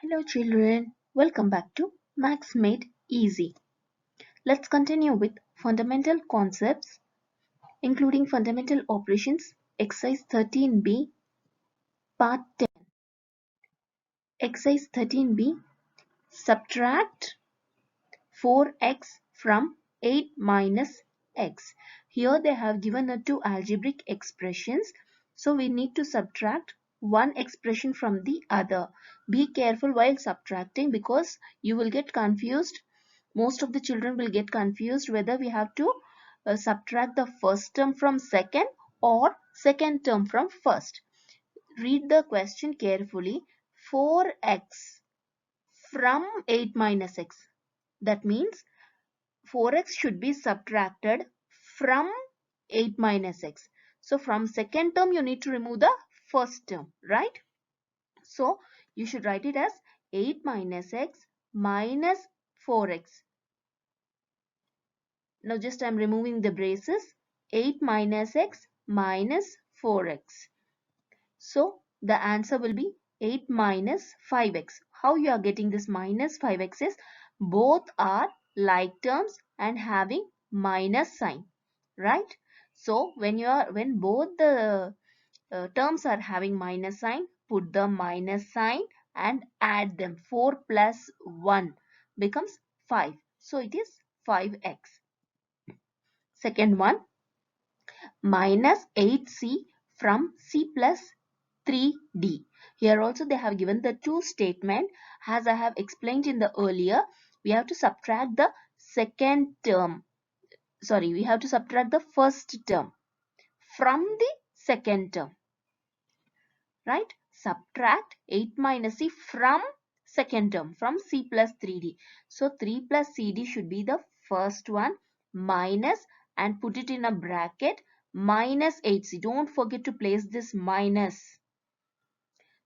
Hello children, welcome back to Maths Made Easy. Let's continue with fundamental concepts including fundamental operations, exercise 13B, part 10. Exercise 13B, subtract 4x from 8 minus x. Here they have given us two algebraic expressions. So we need to subtract one expression from the other. Be careful while subtracting because you will get confused. Most of the children will get confused whether we have to subtract the first term from second or second term from first. Read the question carefully. 4x from 8 minus x. That means 4x should be subtracted from 8 minus x. So from second term you need to remove the first term, right? So you should write it as 8 minus x minus 4x. Now just I am removing the braces. 8 minus x minus 4x. So the answer will be 8 minus 5x. How you are getting this minus 5x is both are like terms and having minus sign, right? So when both the terms are having minus sign, put the minus sign and add them. 4 plus 1 becomes 5. So it is 5x. Second one, minus 8c from c plus 3d. Here also they have given the two statement. As I have explained in the earlier, we have to subtract the second term. Sorry, we have to subtract the first term from the second term. Right? Subtract 8 minus c from second term from c plus 3d. So 3 plus cd should be the first one minus and put it in a bracket minus 8c. Don't forget to place this minus.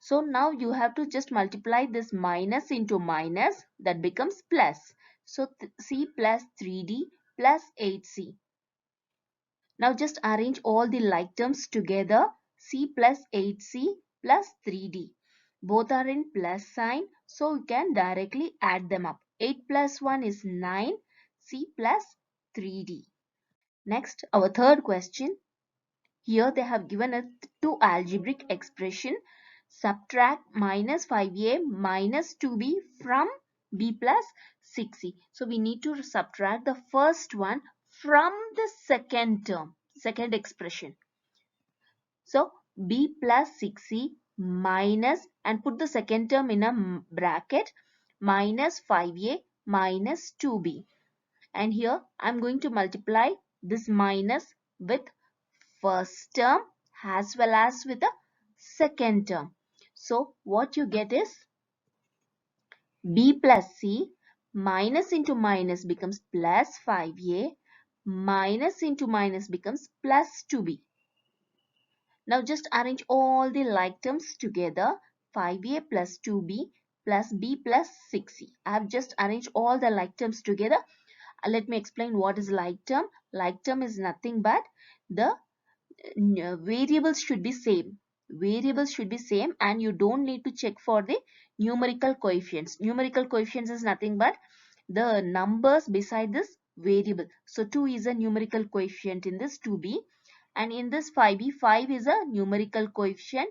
So now you have to just multiply this minus into minus, that becomes plus. So c plus 3d plus 8c. Now just arrange all the like terms together. C plus 8c plus 3d. Both are in plus sign, so you can directly add them up. 8 plus 1 is 9. C plus 3d. Next, our third question. Here they have given us two algebraic expression. Subtract minus 5a minus 2b from b plus 6c. So we need to subtract the first one from the second term, second expression. So b plus 6c minus and put the second term in a bracket minus 5a minus 2b. And here I am going to multiply this minus with first term as well as with the second term. So what you get is b plus c minus into minus becomes plus 5a minus into minus becomes plus 2b. Now just arrange all the like terms together. 5a plus 2b plus b plus 6c. I have just arranged all the like terms together. Let me explain what is like term. Like term is nothing but the variables should be same. Variables should be same and you don't need to check for the numerical coefficients. Numerical coefficients is nothing but the numbers beside this variable. So 2 is a numerical coefficient in this 2b, and in this 5b, 5 is a numerical coefficient.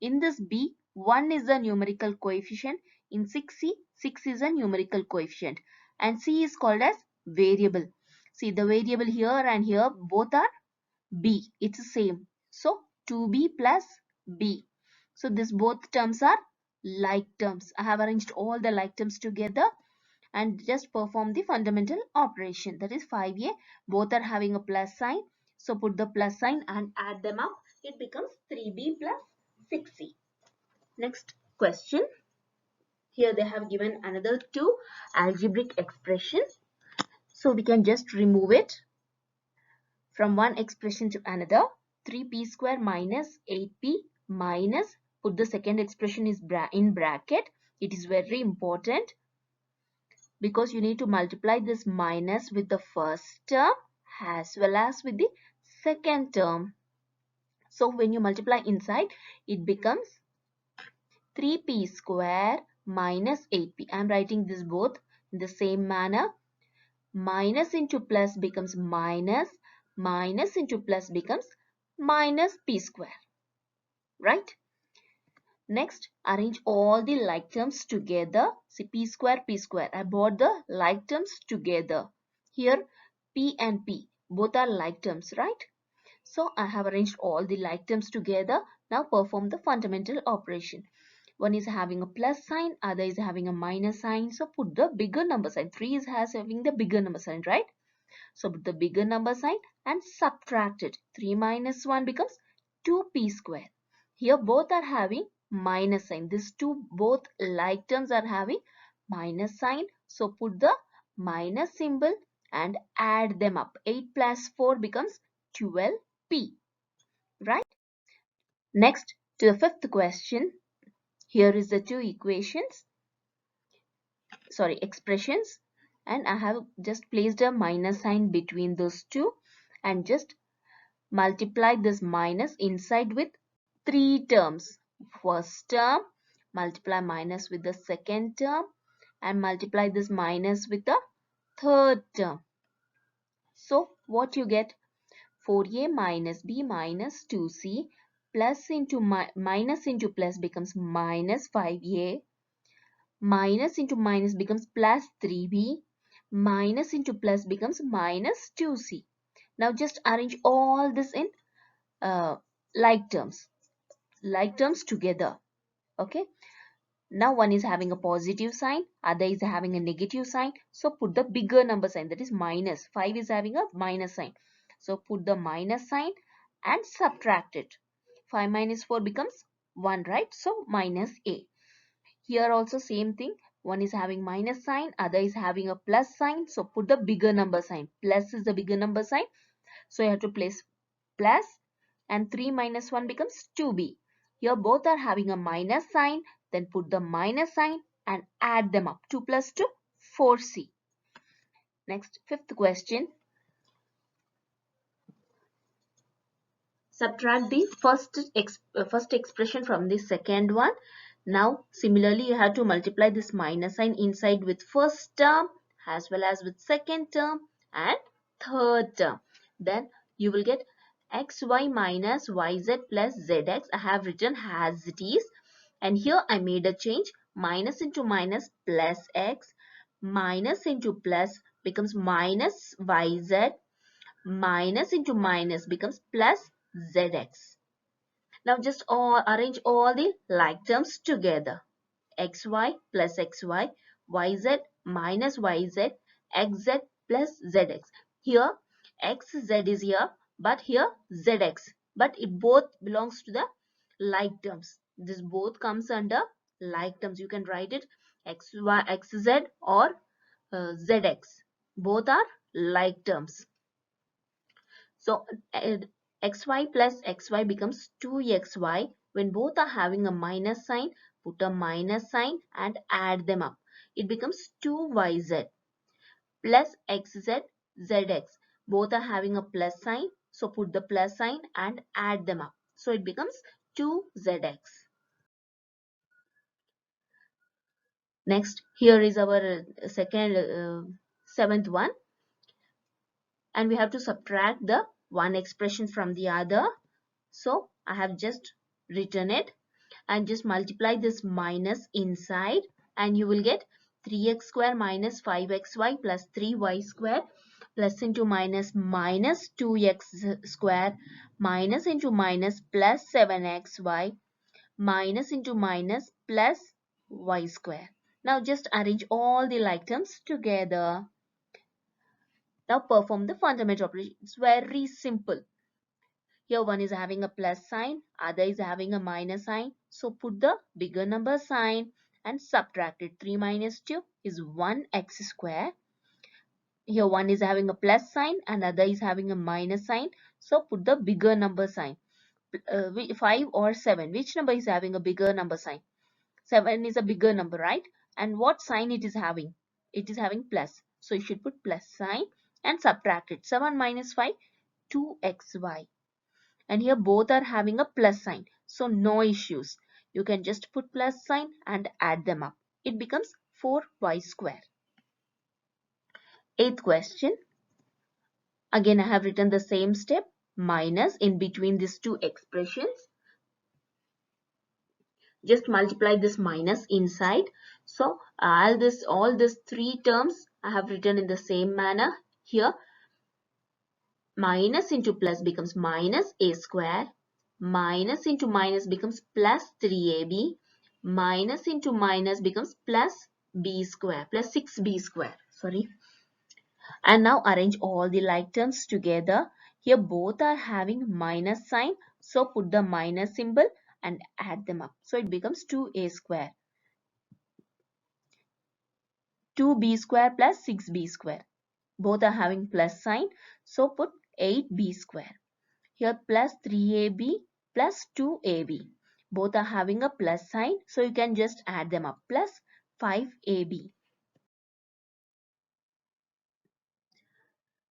In this b, 1 is a numerical coefficient. In 6c, 6 is a numerical coefficient, and c is called as variable. See, the variable here and here both are b, it's the same. So 2b plus b. So this both terms are like terms. I have arranged all the like terms together and just perform the fundamental operation. That is 5a. Both are having a plus sign. So put the plus sign and add them up. It becomes 3b plus 6c. Next question. Here they have given another two algebraic expressions. So we can just remove it from one expression to another. 3p square minus 8p minus, put the second expression is in bracket. It is very important because you need to multiply this minus with the first term as well as with the second term. So when you multiply inside, it becomes 3p square minus 8p. I am writing this both in the same manner. Minus into plus becomes minus, minus into plus becomes minus p square, right? Next, arrange all the like terms together. See, p square, p square. I brought the like terms together. Here, p and p, both are like terms, right? So, I have arranged all the like terms together. Now, perform the fundamental operation. One is having a plus sign, other is having a minus sign. So, put the bigger number sign. 3 is having the bigger number sign, right? So, put the bigger number sign and subtract it. 3 minus 1 becomes 2p square. Here both are having minus sign. These two both like terms are having minus sign. So, put the minus symbol and add them up. 8 plus 4 becomes 12p. Right? Next, to the fifth question. Here is the two expressions, and I have just placed a minus sign between those two and just multiply this minus inside with three terms. First term, multiply minus with the second term, and multiply this minus with the third term. So what you get? 4a minus b minus 2c plus into minus into plus becomes minus 5a, minus into minus becomes plus 3b, minus into plus becomes minus 2c. Now just arrange all this in uh, like terms together. Okay, now one is having a positive sign, other is having a negative sign. So put the bigger number sign, that is minus. 5 is having a minus sign, so put the minus sign and subtract it. 5 minus 4 becomes 1, right? So minus a. Here also same thing, one is having minus sign, other is having a plus sign. So put the bigger number sign. Plus is the bigger number sign, so you have to place plus, and 3 minus 1 becomes 2b. Here both are having a minus sign, then put the minus sign and add them up. 2 plus 2, 4c. Next, fifth question. Subtract the first expression from the second one. Now, similarly, you have to multiply this minus sign inside with first term as well as with second term and third term. Then you will get xy minus yz plus zx. I have written as it is. And here I made a change. Minus into minus plus x. Minus into plus becomes minus yz. Minus into minus becomes plus zx. Now just arrange all the like terms together. Xy plus xy, yz minus yz, xz plus zx. Here xz is here, but here zx. But it both belongs to the like terms. This both comes under like terms. You can write it xy, xz or zx. Both are like terms. So xy plus xy becomes 2xy. When both are having a minus sign, put a minus sign and add them up. It becomes 2yz plus xz zx. Both are having a plus sign, so put the plus sign and add them up. So it becomes 2zx. Next, here is our seventh one, and we have to subtract the one expression from the other. So I have just written it, and just multiply this minus inside, and you will get 3x square minus 5xy plus 3y square plus into minus minus 2x square minus into minus plus 7xy minus into minus plus y square. Now just arrange all the like terms together. Now perform the fundamental operation. It's very simple. Here one is having a plus sign, other is having a minus sign. So put the bigger number sign and subtract it. 3 minus 2 is 1x square. Here one is having a plus sign and other is having a minus sign. So put the bigger number sign. 5 or 7. Which number is having a bigger number sign? 7 is a bigger number, right? And what sign it is having? It is having plus. So you should put plus sign and subtract it. 7 minus 5, 2xy. And here both are having a plus sign, so no issues. You can just put plus sign and add them up. it becomes 4y square. Eighth question. Again, I have written the same step, minus in between these two expressions. Just multiply this minus inside. So all these three terms I have written in the same manner. Here minus into plus becomes minus a square, minus into minus becomes plus 3ab, minus into minus becomes plus b square, plus 6b square, sorry. And now arrange all the like terms together. Here both are having minus sign, so put the minus symbol and add them up. So it becomes 2a square. 2b square plus 6b square. Both are having plus sign, so put 8b square. Here plus 3ab plus 2ab. Both are having a plus sign, so you can just add them up. Plus 5ab.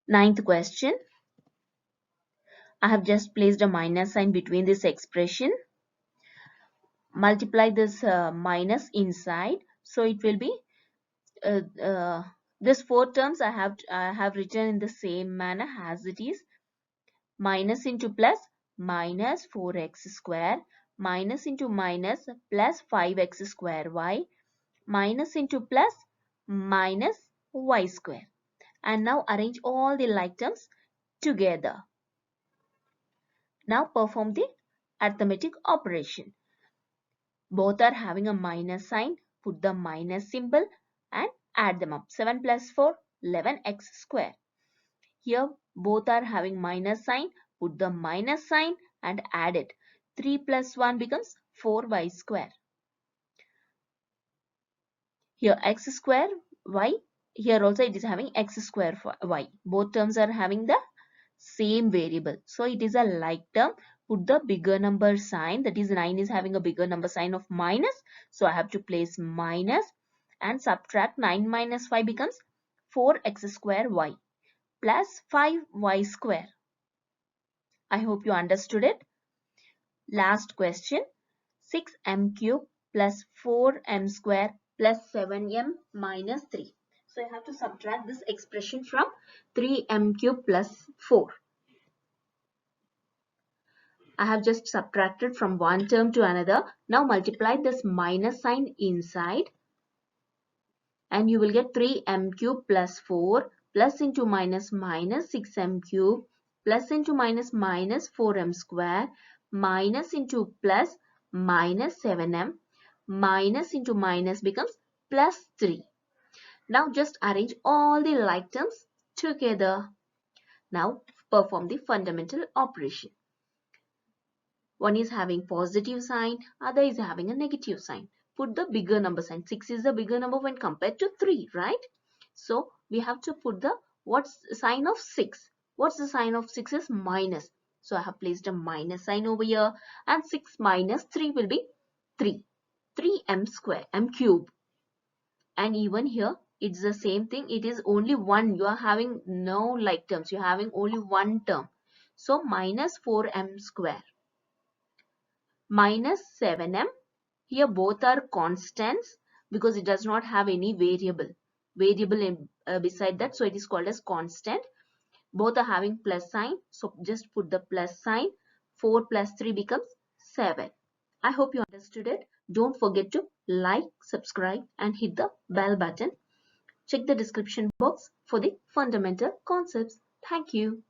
Ninth question. I have just placed a minus sign between this expression. Multiply this minus inside, so it will be this four terms I have written in the same manner as it is. Minus into plus minus 4x square, minus into minus plus 5x square y, minus into plus minus y square. And now arrange all the like terms together. Now perform the arithmetic operation. Both are having a minus sign. Put the minus symbol and add them up. 7 plus 4, 11x square. Here both are having minus sign. Put the minus sign and add it. 3 plus 1 becomes 4y square. Here x square y. Here also it is having x square for y. Both terms are having the same variable. So it is a like term. Put the bigger number sign, that is 9 is having a bigger number sign of minus. So I have to place minus and subtract 9 minus 5 becomes 4x square y plus 5y square. I hope you understood it. Last question. 6m cube plus 4m square plus 7m minus 3. So I have to subtract this expression from 3m cube plus 4. I have just subtracted from one term to another. Now multiply this minus sign inside and you will get 3m cube plus 4 plus into minus minus 6m cube plus into minus minus 4m square minus into plus minus 7m minus into minus becomes plus 3. Now just arrange all the like terms together. Now perform the fundamental operation. One is having positive sign, other is having a negative sign. Put the bigger number sign. 6 is the bigger number when compared to 3, right? So we have to put the what's the sign of 6? What's the sign of 6 is minus. So I have placed a minus sign over here and 6 minus 3 will be 3. 3m square, m cube. And even here it's the same thing. It is only one. You are having no like terms. You are having only one term. So minus 4m square. Minus 7m. Here both are constants because it does not have any variable beside that, so it is called as constant. Both are having plus sign, so just put the plus sign. 4 plus 3 becomes 7. I hope you understood it. Don't forget to like, subscribe and hit the bell button. Check the description box for the fundamental concepts. Thank you.